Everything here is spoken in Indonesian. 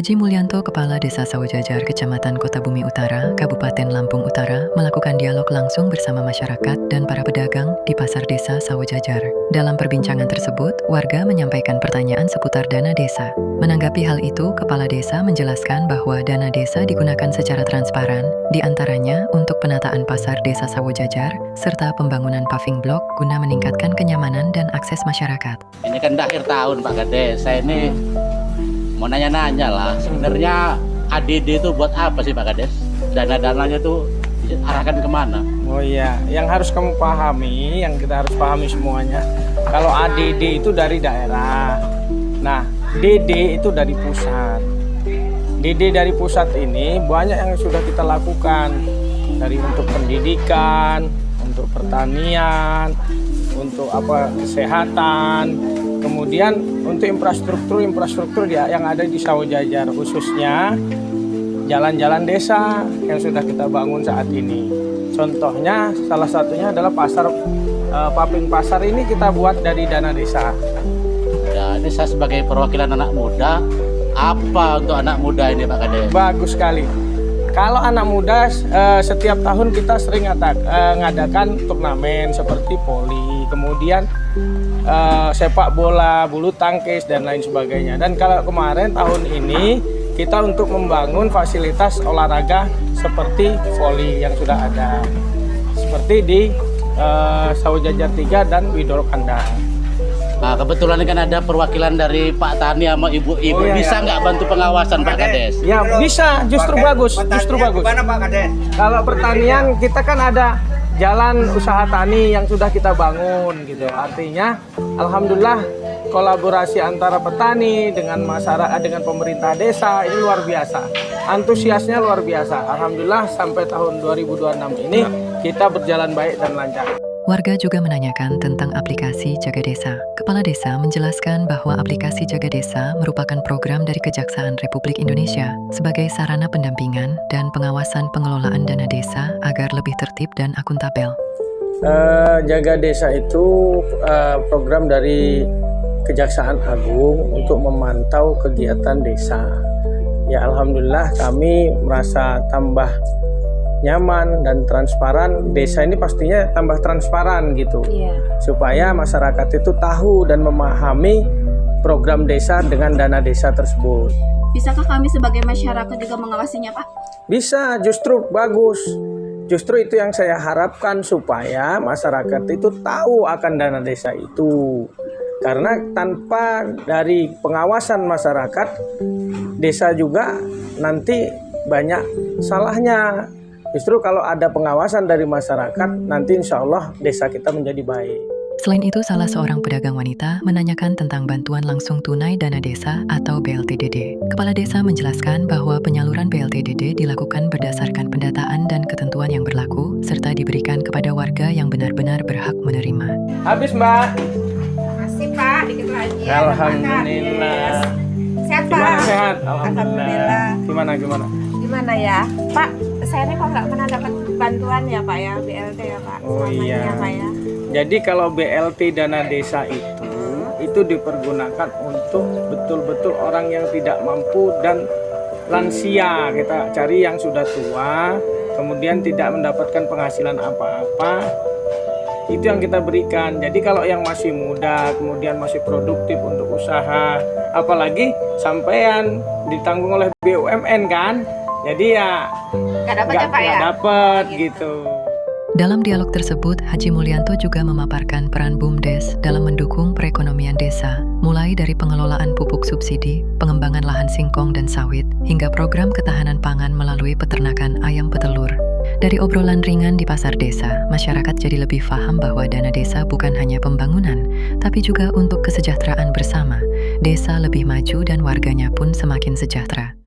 Haji Mulyanto, Kepala Desa Sawojajar, Kecamatan Kota Bumi Utara, Kabupaten Lampung Utara, melakukan dialog langsung bersama masyarakat dan para pedagang di Pasar Desa Sawojajar. Dalam perbincangan tersebut, warga menyampaikan pertanyaan seputar dana desa. Menanggapi hal itu, Kepala Desa menjelaskan bahwa dana desa digunakan secara transparan, diantaranya untuk penataan Pasar Desa Sawojajar, serta pembangunan paving block guna meningkatkan kenyamanan dan akses masyarakat. Ini kan akhir tahun Pak Kades, saya ini mau nanya-nanya lah, sebenarnya ADD itu buat apa sih Pak Kades? Dana-dananya tuh diarahkan kemana? Oh iya, yang harus kamu pahami, yang kita harus pahami semuanya, kalau ADD itu dari daerah, nah DD itu dari pusat. DD dari pusat ini banyak yang sudah kita lakukan, dari untuk pendidikan, untuk pertanian, untuk kesehatan, kemudian untuk infrastruktur yang ada di Sawojajar, khususnya jalan-jalan desa yang sudah kita bangun saat ini. Contohnya salah satunya adalah paving pasar ini kita buat dari dana desa. Ya, ini saya sebagai perwakilan anak muda, apa untuk anak muda ini Pak Kades? Bagus sekali. Kalau anak muda, setiap tahun kita sering ngadakan turnamen seperti voli, kemudian sepak bola, bulu tangkis, dan lain sebagainya. Dan kalau kemarin tahun ini kita untuk membangun fasilitas olahraga seperti voli yang sudah ada, seperti di Sawojajar 3 dan Widoro Kandang. Nah, kebetulan kan ada perwakilan dari Pak Tani sama ibu-ibu, bisa nggak bantu pengawasan Pak Kades? Ya bisa, justru bagus, justru bagus. Gimana Pak Kades? Kalau pertanian kita kan ada jalan usaha tani yang sudah kita bangun gitu. Artinya alhamdulillah kolaborasi antara petani dengan masyarakat, dengan pemerintah desa ini luar biasa. Antusiasnya luar biasa. Alhamdulillah sampai tahun 2026 ini kita berjalan baik dan lancar. Warga juga menanyakan tentang aplikasi Jaga Desa. Kepala Desa menjelaskan bahwa aplikasi Jaga Desa merupakan program dari Kejaksaan Republik Indonesia sebagai sarana pendampingan dan pengawasan pengelolaan dana desa agar lebih tertib dan akuntabel. Jaga Desa itu program dari Kejaksaan Agung untuk memantau kegiatan desa. Ya alhamdulillah kami merasa tambah nyaman dan transparan. Desa ini pastinya tambah transparan gitu, supaya masyarakat itu tahu dan memahami program desa dengan dana desa tersebut. Bisakah kami sebagai masyarakat juga mengawasinya Pak? Bisa, justru bagus. Justru itu yang saya harapkan, supaya masyarakat itu tahu akan dana desa itu. Karena tanpa dari pengawasan masyarakat, desa juga nanti banyak salahnya. Justru kalau ada pengawasan dari masyarakat, nanti insya Allah desa kita menjadi baik. Selain itu, salah seorang pedagang wanita menanyakan tentang bantuan langsung tunai dana desa atau BLTDD. Kepala Desa menjelaskan bahwa penyaluran BLTDD dilakukan berdasarkan pendataan dan ketentuan yang berlaku, serta diberikan kepada warga yang benar-benar berhak menerima. Habis Mbak? Masih Pak, dikit lagi. Alhamdulillah. Sehat Pak? Gimana sehat? Alhamdulillah. Gimana? Gimana ya Pak? Saya ini kok nggak pernah dapat bantuan ya Pak ya, BLT ya Pak. Oh iya. Ya, Pak, ya. Jadi kalau BLT dana desa itu dipergunakan untuk betul-betul orang yang tidak mampu dan lansia. Kita cari yang sudah tua, kemudian tidak mendapatkan penghasilan apa-apa. Itu yang kita berikan. Jadi kalau yang masih muda, kemudian masih produktif untuk usaha, apalagi sampean ditanggung oleh BUMN kan, jadi ya nggak dapat gitu. Dalam dialog tersebut, Haji Mulyanto juga memaparkan peran BUMDes dalam mendukung perekonomian desa, mulai dari pengelolaan pupuk subsidi, pengembangan lahan singkong dan sawit, hingga program ketahanan pangan melalui peternakan ayam petelur. Dari obrolan ringan di pasar desa, masyarakat jadi lebih paham bahwa dana desa bukan hanya pembangunan, tapi juga untuk kesejahteraan bersama. Desa lebih maju dan warganya pun semakin sejahtera.